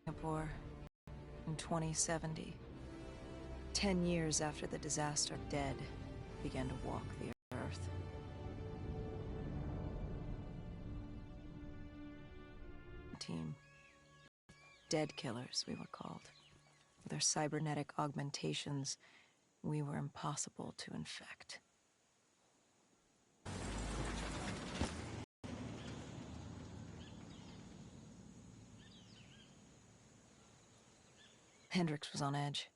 Singapore in 2070. 10 years after the disaster, dead began to walk the earth. Team. Dead killers, we were called. With our cybernetic augmentations, we were impossible to infect. Hendrix was on edge.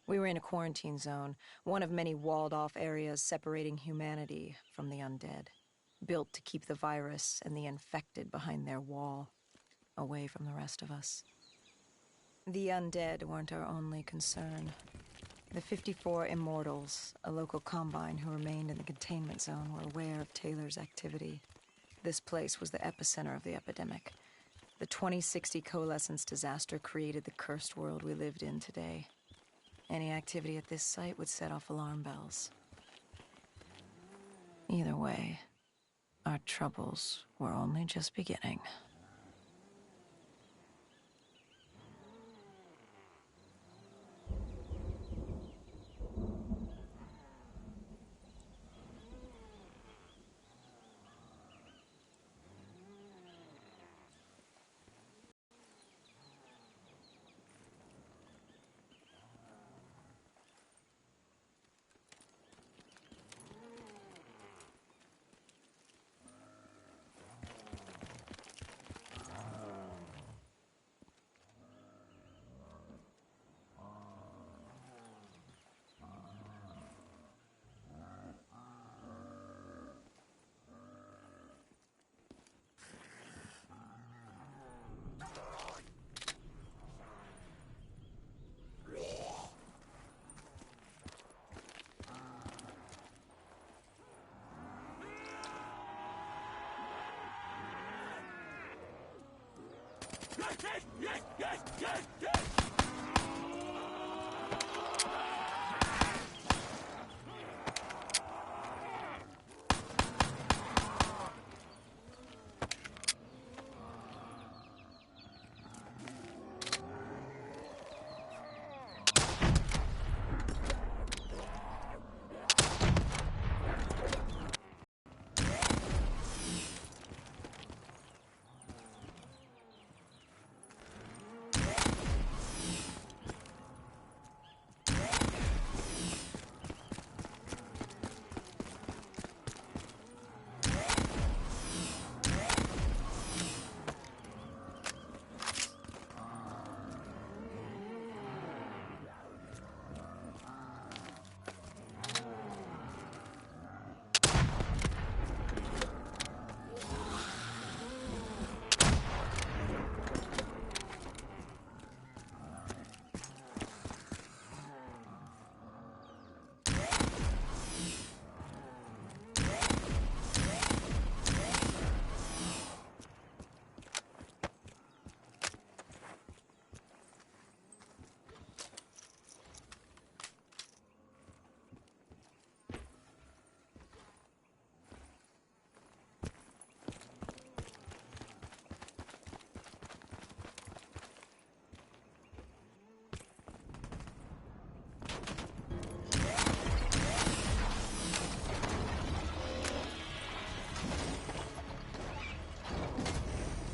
We were in a quarantine zone, one of many walled-off areas separating humanity from the undead, built to keep the virus and the infected behind their wall, away from the rest of us. The undead weren't our only concern. The 54 Immortals, a local combine who remained in the containment zone, were aware of Taylor's activity. This place was the epicenter of the epidemic. The 2060 coalescence disaster created the cursed world we lived in today. Any activity at this site would set off alarm bells. Either way, our troubles were only just beginning.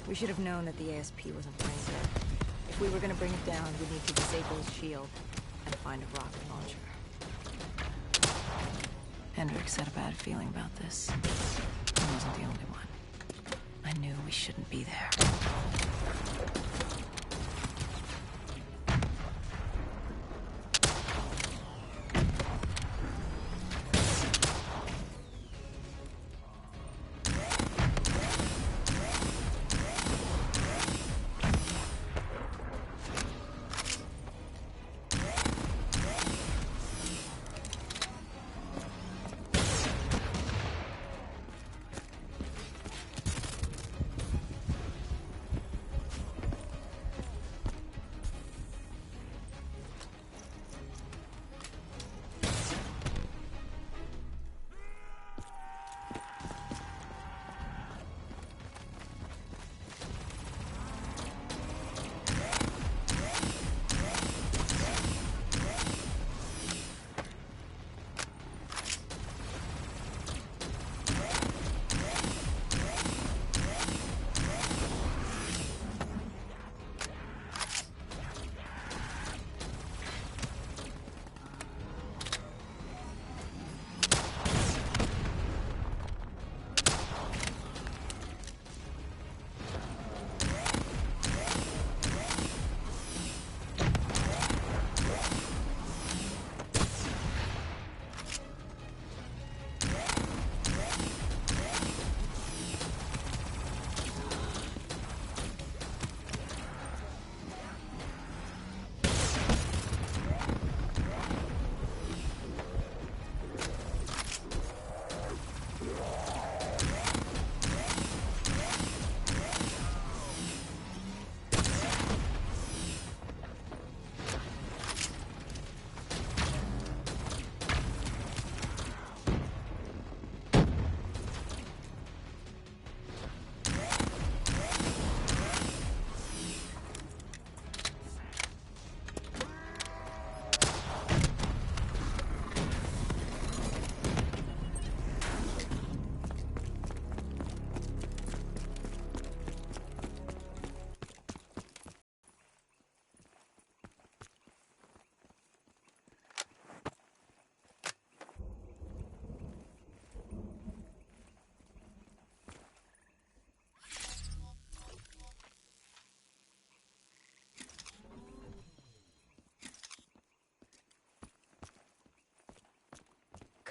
We should have known that the ASP wasn't playing good. If we were going to bring it down, we'd need to disable his shield and find a rocket launcher. Hendrix had a bad feeling about this. He wasn't the only one. I knew we shouldn't be there.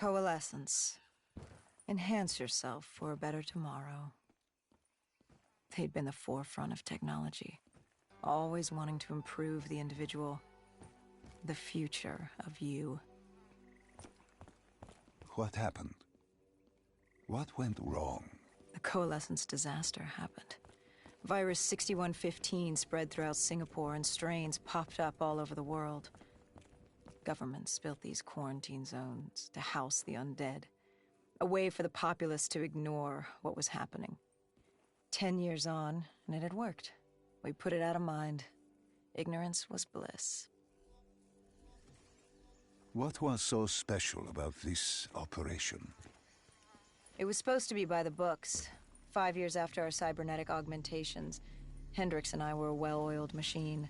Coalescence. Enhance yourself for a better tomorrow. They'd been the forefront of technology, always wanting to improve the individual, the future of you. What happened? What went wrong? The Coalescence disaster happened. Virus 6115 spread throughout Singapore and strains popped up all over the world. Governments built these quarantine zones to house the undead, a way for the populace to ignore what was happening. 10 years on, and it had worked. We put it out of mind. Ignorance was bliss. What was so special about this operation? It was supposed to be by the books. 5 years after our cybernetic augmentations, Hendricks and I were a well-oiled machine.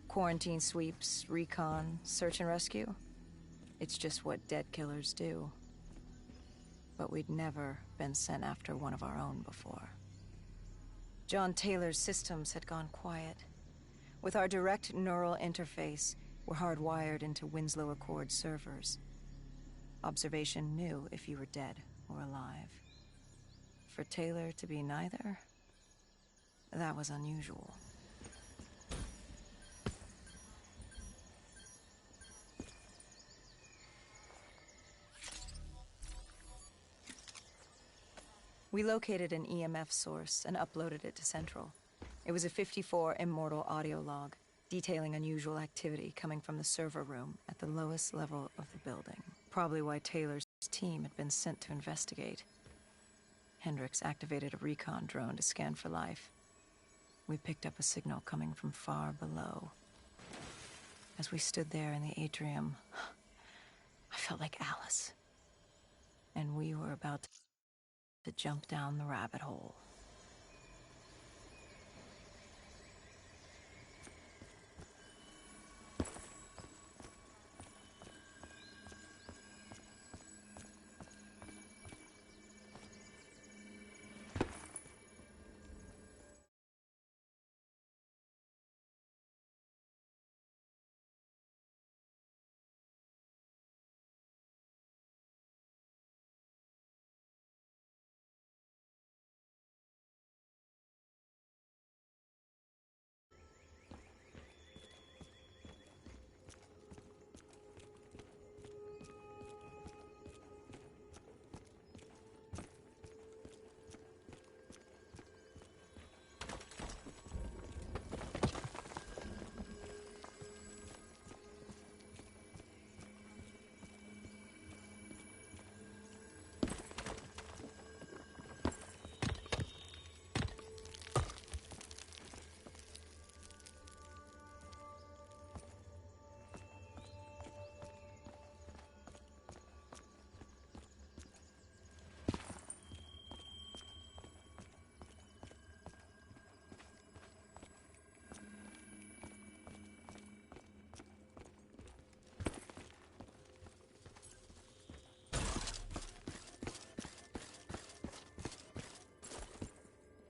Quarantine sweeps, recon, search and rescue. It's just what dead killers do. But we'd never been sent after one of our own before. John Taylor's systems had gone quiet. With our direct neural interface, we're hardwired into Winslow Accord servers. Observation knew if you were dead or alive. For Taylor to be neither, that was unusual. We located an EMF source and uploaded it to Central. It was a 54 immortal audio log, detailing unusual activity coming from the server room at the lowest level of the building. Probably why Taylor's team had been sent to investigate. Hendricks activated a recon drone to scan for life. We picked up a signal coming from far below. As we stood there in the atrium, I felt like Alice. And we were about to jump down the rabbit hole.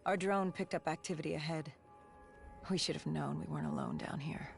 Our drone picked up activity ahead. We should have known we weren't alone down here.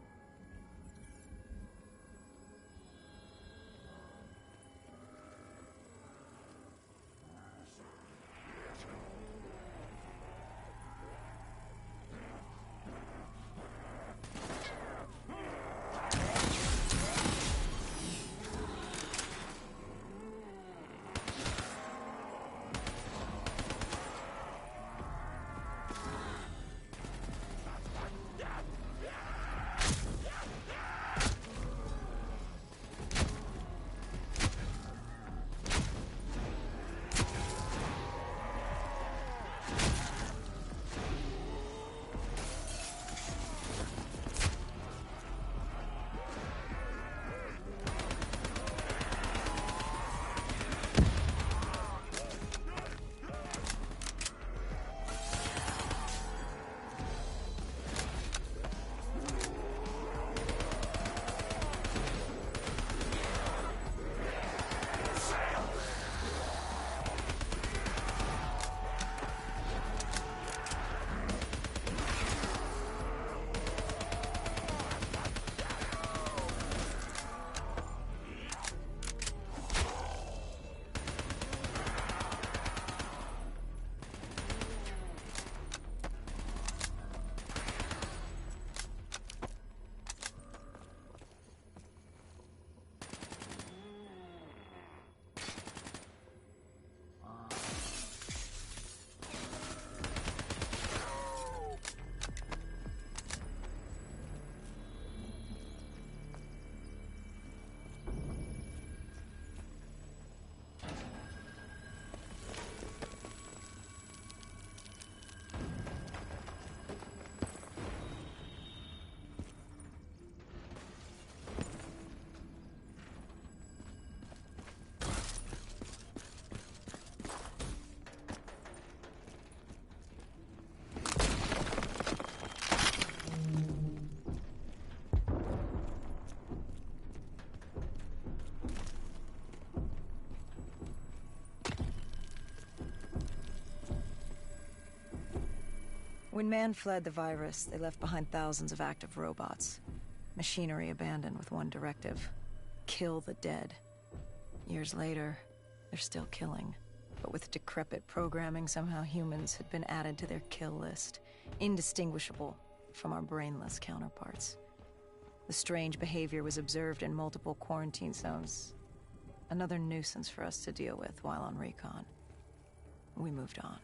When man fled the virus, they left behind thousands of active robots. Machinery abandoned with one directive: kill the dead. Years later, they're still killing. But with decrepit programming, somehow humans had been added to their kill list, indistinguishable from our brainless counterparts. The strange behavior was observed in multiple quarantine zones. Another nuisance for us to deal with while on recon. We moved on.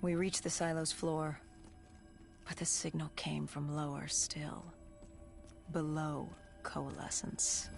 We reached the silo's floor, but the signal came from lower still. Below coalescence.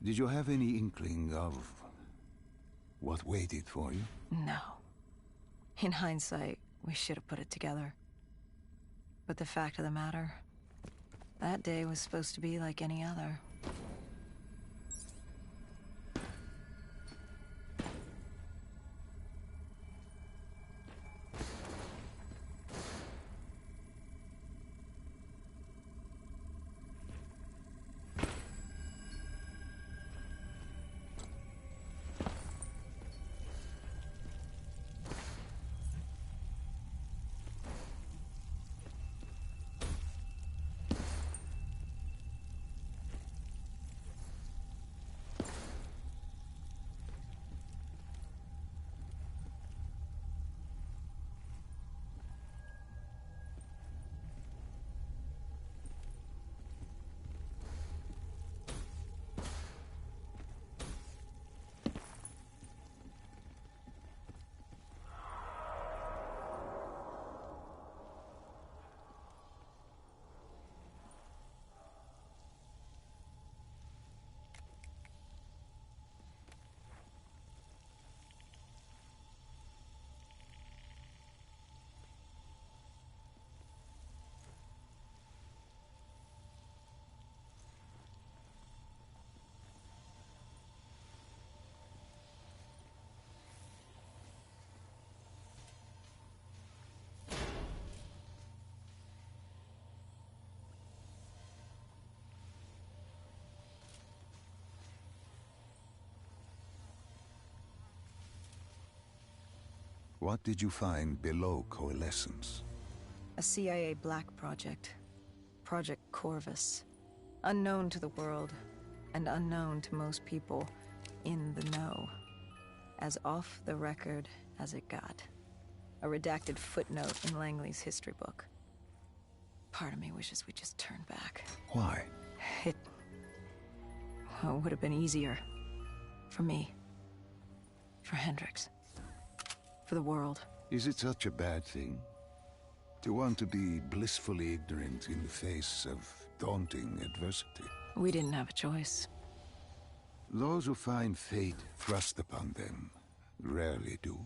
Did you have any inkling of what waited for you? No. In hindsight, we should have put it together. But the fact of the matter, that day was supposed to be like any other. What did you find below Coalescence? A CIA black project. Project Corvus. Unknown to the world, and unknown to most people in the know. As off the record as it got. A redacted footnote in Langley's history book. Part of me wishes we just turned back. Why? It... well, it would have been easier. For me. For Hendrix. For the world. Is it such a bad thing? To want to be blissfully ignorant in the face of daunting adversity? We didn't have a choice. Those who find fate thrust upon them rarely do.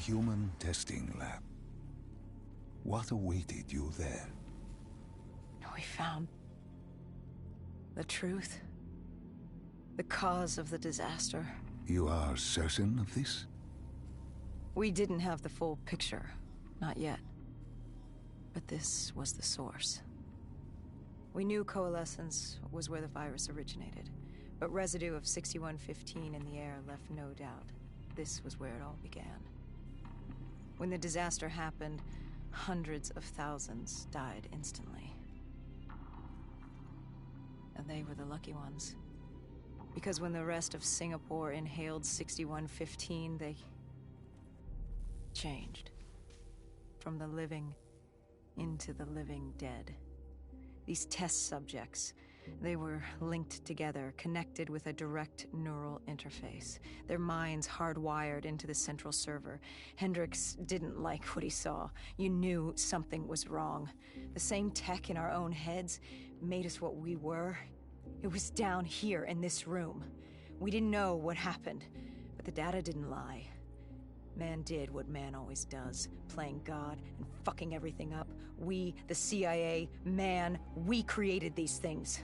human testing lab. What awaited you there? We found the truth. The cause of the disaster. You are certain of this? We didn't have the full picture. Not yet. But this was the source. We knew coalescence was where the virus originated, but residue of 6115 in the air left no doubt. This was where it all began. When the disaster happened, hundreds of thousands died instantly. And they were the lucky ones. Because when the rest of Singapore inhaled 6115, they changed. From the living into the living dead. These test subjects, they were linked together, connected with a direct neural interface. Their minds hardwired into the central server. Hendricks didn't like what he saw. You knew something was wrong. The same tech in our own heads made us what we were. It was down here in this room. We didn't know what happened, but the data didn't lie. Man did what man always does, playing God and fucking everything up. We, the CIA, man, we created these things.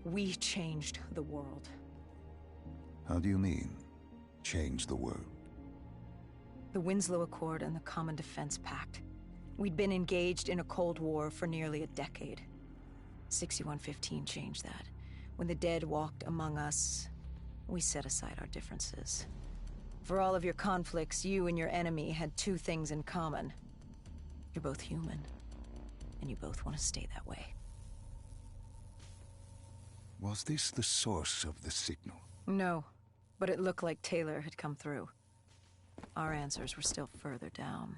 We changed the world. How do you mean, change the world? The Winslow Accord and the Common Defense Pact. We'd been engaged in a Cold War for nearly a decade. 6115 changed that. When the dead walked among us, we set aside our differences. For all of your conflicts, you and your enemy had two things in common. You're both human, and you both want to stay that way. Was this the source of the signal? No, but it looked like Taylor had come through. Our answers were still further down.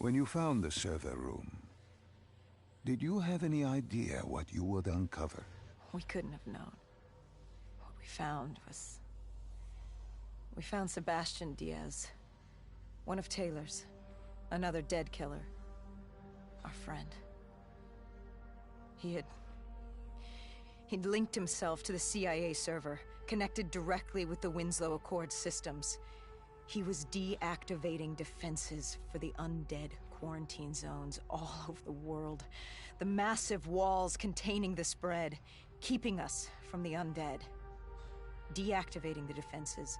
When you found the server room, did you have any idea what you would uncover? We couldn't have known. What we found was... We found Sebastian Diaz. One of Taylor's. Another dead killer. Our friend. He'd linked himself to the CIA server, connected directly with the Winslow Accord systems. He was deactivating defenses for the undead quarantine zones all over the world. The massive walls containing the spread, keeping us from the undead. Deactivating the defenses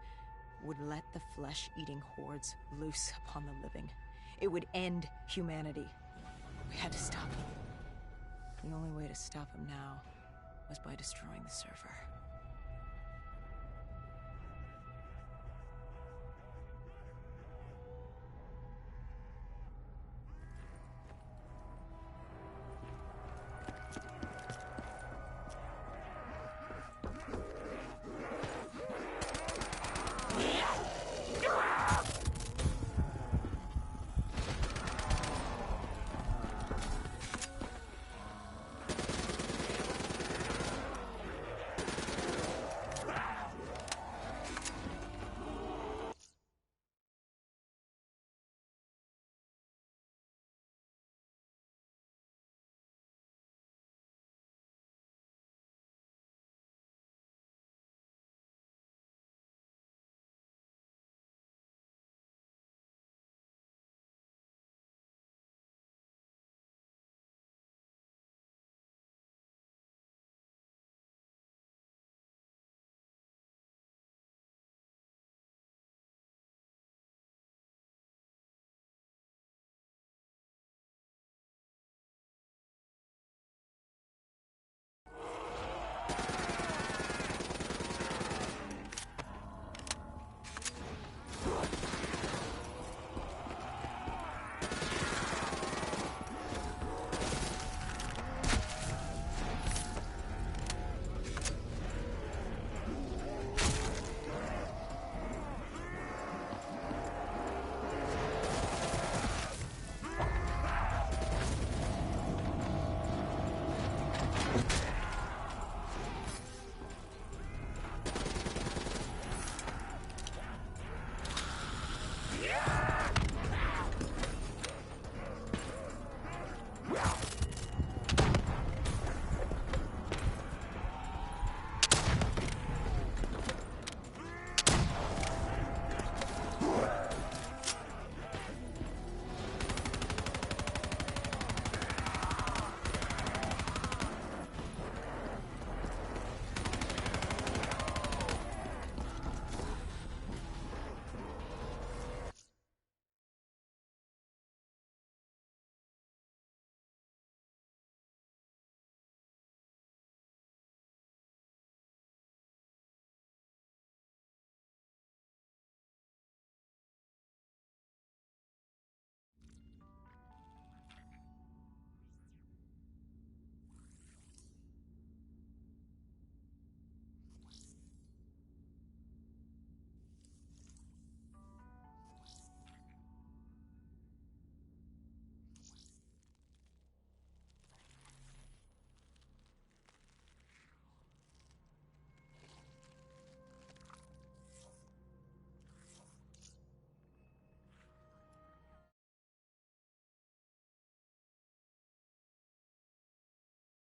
would let the flesh-eating hordes loose upon the living. It would end humanity. We had to stop him. The only way to stop him now was by destroying the server.